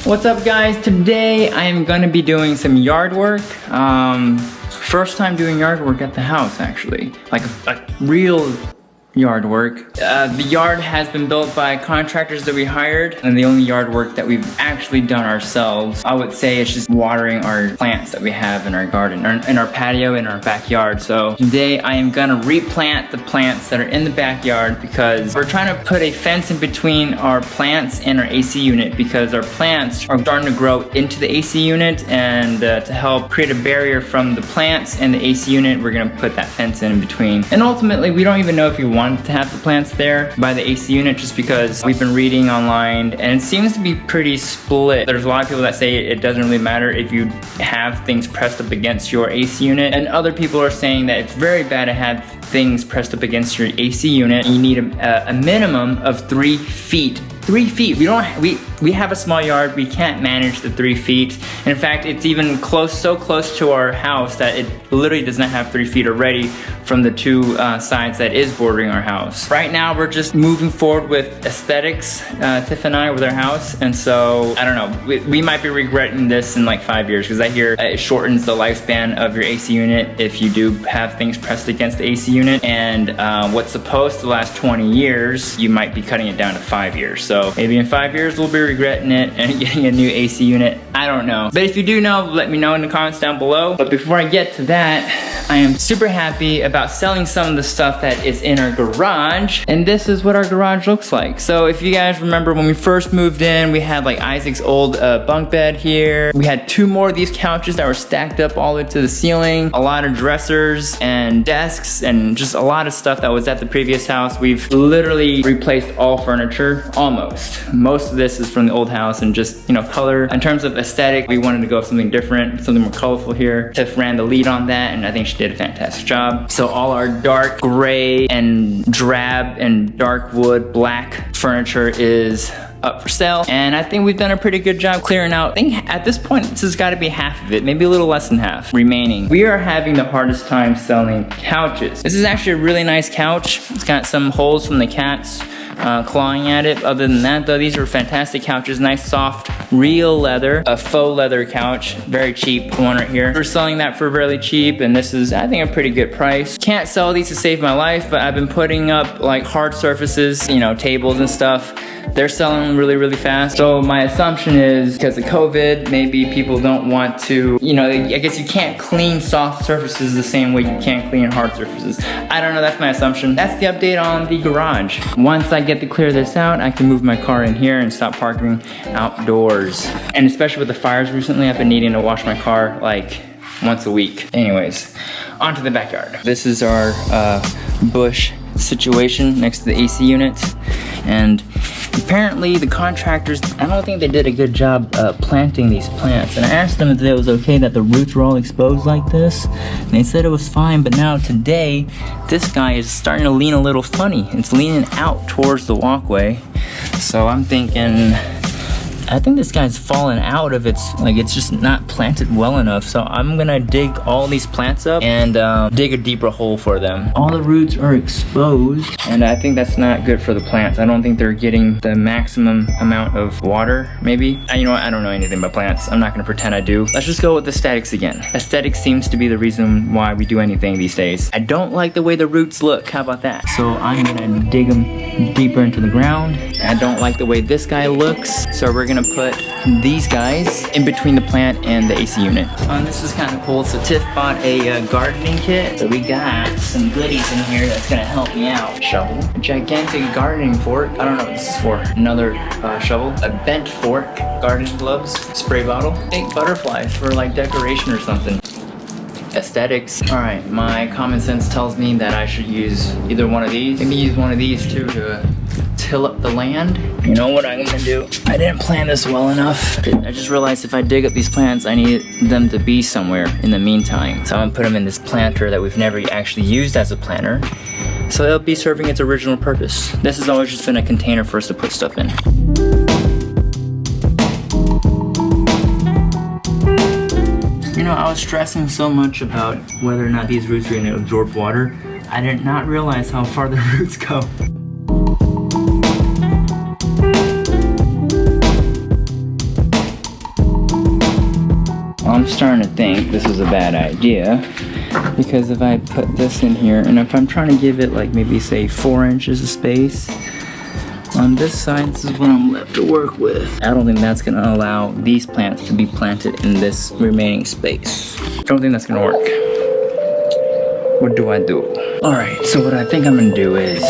What's up guys? Today I am gonna be doing some yard work. First time doing yard work at the house actually. Like real yard work. The yard has been built by contractors that we hired, and the only yard work that we've actually done ourselves, I would say, is just watering our plants that we have in our garden, in our patio, in our backyard. So today I am gonna replant the plants that are in the backyard because we're trying to put a fence in between our plants and our AC unit because our plants are starting to grow into the AC unit, and to help create a barrier from the plants and the AC unit, we're gonna put that fence in between. And ultimately, we don't even know if we want to have the plants there by the AC unit just because we've been reading online and it seems to be pretty split. There's a lot of people that say it doesn't really matter if you have things pressed up against your AC unit, and other people are saying that it's very bad to have things pressed up against your AC unit. You need a minimum of 3 feet. 3 feet. We have a small yard. We can't manage the 3 feet. And in fact, it's even so close to our house that it literally does not have 3 feet already from the two sides that is bordering our house. Right now, we're just moving forward with aesthetics, Tiff and I, with our house. And so, I don't know, we might be regretting this in like 5 years because I hear it shortens the lifespan of your AC unit if you do have things pressed against the AC unit. And what's supposed to last 20 years, you might be cutting it down to 5 years. So maybe in 5 years, we'll be regretting it and getting a new AC unit. I don't know. But if you do know, let me know in the comments down below. But before I get to that, I am super happy about selling some of the stuff that is in our garage. And this is what our garage looks like. So if you guys remember when we first moved in, we had like Isaac's old bunk bed here. We had 2 more of these couches that were stacked up all the way to the ceiling. A lot of dressers and desks and just a lot of stuff that was at the previous house. We've literally replaced all furniture, almost. Most of this is from the old house and just, you know, color. In terms of aesthetic, we wanted to go with something different, something more colorful here. Tiff ran the lead on that and I think she did a fantastic job. So all our dark gray and drab and dark wood black furniture is up for sale, and I think we've done a pretty good job clearing out. I think at this point this has got to be half of it, maybe a little less than half remaining. We are having the hardest time selling couches. This is actually a really nice couch. It's got some holes from the cats clawing at it. Other than that though, these are fantastic couches. Nice soft real leather, a faux leather couch, very cheap. One right here, we're selling that for really cheap, and this is, I think, a pretty good price. Can't sell these to save my life, but I've been putting up like hard surfaces, you know, tables and stuff. They're selling really fast. So my assumption is because of COVID, maybe people don't want to, you know, I guess you can't clean soft surfaces the same way you can't clean hard surfaces. I don't know, that's my assumption. That's the update on the garage. Once I get to clear this out, I can move my car in here and stop parking outdoors. And especially with the fires recently, I've been needing to wash my car like once a week. Anyways, onto the backyard. This is our bush situation next to the AC unit. And apparently the contractors, I don't think they did a good job planting these plants. And I asked them if it was okay that the roots were all exposed like this. And they said it was fine, but now today, this guy is starting to lean a little funny. It's leaning out towards the walkway. So I'm thinking, I think this guy's fallen out of it's just not planted well enough. So I'm gonna dig all these plants up and dig a deeper hole for them. All the roots are exposed, and I think that's not good for the plants. I don't think they're getting the maximum amount of water, maybe. You know what, I don't know anything about plants. I'm not gonna pretend I do. Let's just go with aesthetics again. Aesthetics seems to be the reason why we do anything these days. I don't like the way the roots look, how about that? So I'm gonna dig them deeper into the ground. I don't like the way this guy looks, so we're gonna put these guys in between the plant and the AC unit. This is kind of cool. So Tiff bought a gardening kit. So we got some goodies in here that's gonna help me out. Shovel, a gigantic gardening fork. I don't know what this is for. Another shovel, a bent fork, gardening gloves, spray bottle, big butterflies for like decoration or something. Aesthetics. All right, my common sense tells me that I should use either one of these. Maybe use one of these too to till up the land. You know what I'm gonna do? I didn't plan this well enough. I just realized if I dig up these plants, I need them to be somewhere in the meantime. So I'm gonna put them in this planter that we've never actually used as a planter. So it'll be serving its original purpose. This has always just been a container for us to put stuff in. You know, I was stressing so much about whether or not these roots are gonna absorb water. I did not realize how far the roots go. I'm starting to think this is a bad idea, because if I put this in here, and if I'm trying to give it like maybe say 4 inches of space on this side, this is what I'm left to work with. I don't think that's gonna allow these plants to be planted in this remaining space. Don't think that's gonna work. What do I do? All right, so what I think I'm gonna do is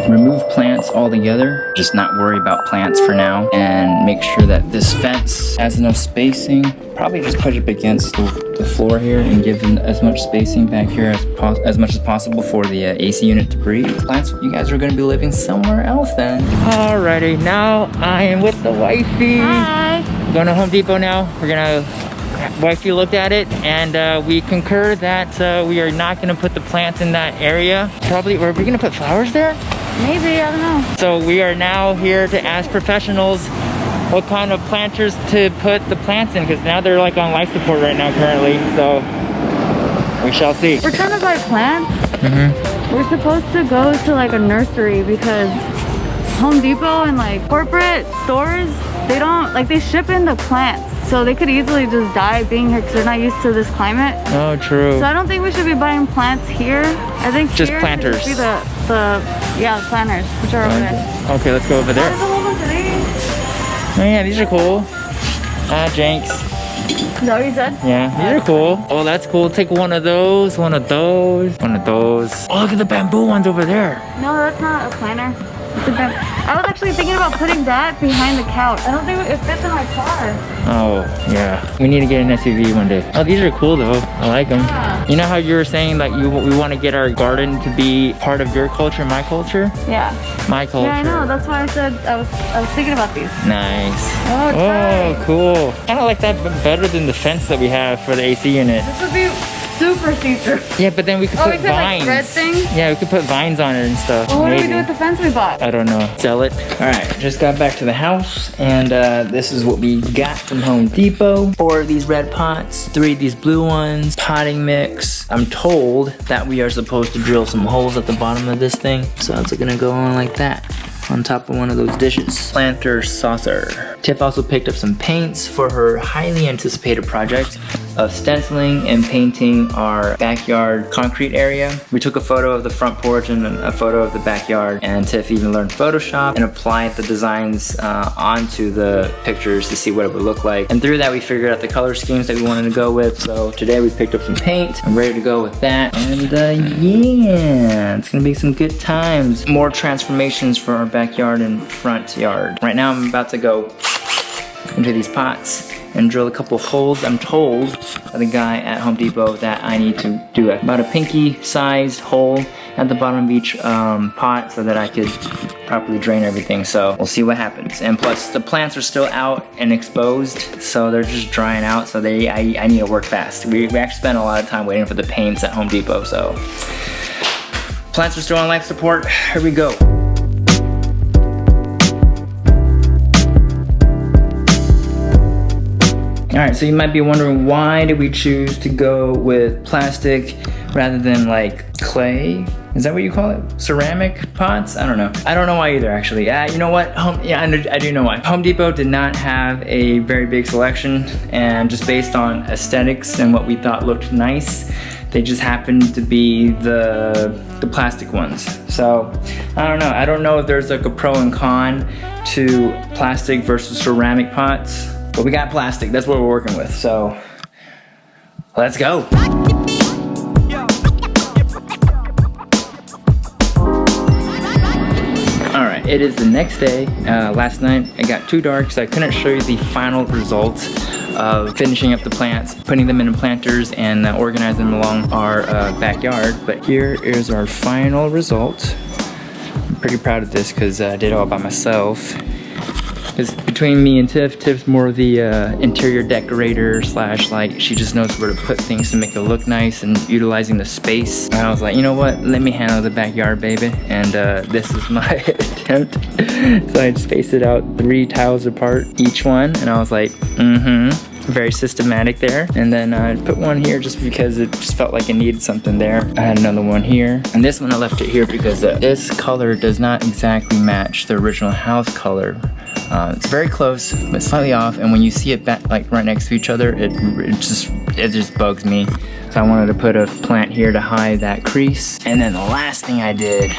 remove plants altogether, just not worry about plants for now, and make sure that this fence has enough spacing. Probably just put it up against the floor here and give them as much spacing back here as much as possible for the AC unit to breathe. Plants, you guys are gonna be living somewhere else then. Alrighty, now I am with the wifey. Hi. Going to Home Depot now. We're gonna, wifey looked at it and we concur that we are not gonna put the plants in that area. Probably, are we gonna put flowers there? Maybe, I don't know. So we are now here to ask professionals what kind of planters to put the plants in, because now they're like on life support right now currently, so we shall see. We're trying to buy plants. We're supposed to go to like a nursery because Home Depot and like corporate stores, they don't, like they ship in the plants. So they could easily just die being here because they're not used to this climate. Oh, true. So I don't think we should be buying plants here. I think just here planters. should be the planters, which are over there. Okay, let's go over there. There's a whole bunch of these. Oh yeah, these are cool. Ah, Jenks. Is that what you said? Yeah, these are cool. Oh, that's cool. Take one of those, one of those, one of those. Oh, look at the bamboo ones over there. No, that's not a planter. It's a I was actually thinking about putting that behind the couch. I don't think it fits in my car. Oh, yeah. We need to get an SUV one day. Oh, these are cool though. I like them. Yeah. You know how you were saying like we want to get our garden to be part of your culture, my culture? Yeah. My culture. Yeah, I know. That's why I said I was thinking about these. Nice. Oh, Oh, cool. Kind of like that, but better than the fence that we have for the AC unit. This would be super see-through. Yeah, but then we could Oh, put we could vines. like red things? Yeah, we could put vines on it and stuff. Well, what do we Maybe. do with the fence we bought? I don't know. Sell it. All right, just got back to the house, and this is what we got from Home Depot. 4 of these red pots, 3 of these blue ones, potting mix. I'm told that we are supposed to drill some holes at the bottom of this thing, so it's gonna go on like that, on top of one of those dishes. Planter saucer. Tiff also picked up some paints for her highly anticipated project of stenciling and painting our backyard concrete area. We took a photo of the front porch and a photo of the backyard, and Tiff even learned Photoshop and applied the designs onto the pictures to see what it would look like. And through that we figured out the color schemes that we wanted to go with. So today we picked up some paint. I'm ready to go with that. And yeah, it's gonna be some good times. More transformations for our backyard and front yard. Right now I'm about to go into these pots and drill a couple holes. I'm told by the guy at Home Depot that I need to do about a pinky sized hole at the bottom of each pot so that I could properly drain everything. So we'll see what happens. And plus the plants are still out and exposed, so they're just drying out. So I need to work fast. We actually spent a lot of time waiting for the paints at Home Depot. So plants are still on life support. Here we go. All right, so you might be wondering, why did we choose to go with plastic rather than like clay? Is that what you call it? Ceramic pots? I don't know. I don't know why either, actually. You know what? I do know why. Home Depot did not have a very big selection, and just based on aesthetics and what we thought looked nice, they just happened to be the plastic ones. So I don't know. I don't know if there's like a pro and con to plastic versus ceramic pots. But we got plastic, that's what we're working with, so let's go. All right, it is the next day. Last night it got too dark, so I couldn't show you the final results of finishing up the plants, putting them in planters, and organizing them along our backyard. But here is our final result. I'm pretty proud of this because I did it all by myself. Because between me and Tiff's more of the interior decorator slash like she just knows where to put things to make it look nice and utilizing the space. And I was like, you know what? Let me handle the backyard, baby. And this is my attempt. So I spaced it out 3 tiles apart each one, and I was like, very systematic there. And then I put one here just because it just felt like it needed something there. I had another one here, and this one I left it here because this color does not exactly match the original house color It's very close, but slightly off, and when you see it back, like right next to each other, it just bugs me. So I wanted to put a plant here to hide that crease. And then the last thing I did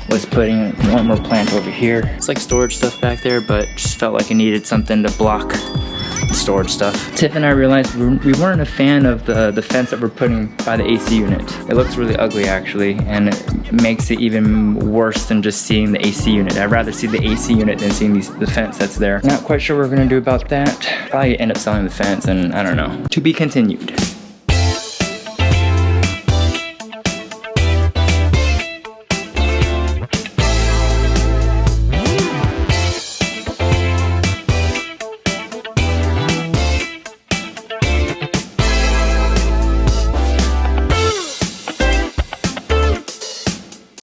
was putting one more plant over here. It's like storage stuff back there, but just felt like it needed something to block the storage stuff. Tiff and I realized we weren't a fan of the fence that we're putting by the AC unit. It looks really ugly actually, and it makes it even worse than just seeing the AC unit. I'd rather see the AC unit than seeing the fence that's there. Not quite sure what we're gonna do about that. Probably end up selling the fence, and I don't know. To be continued.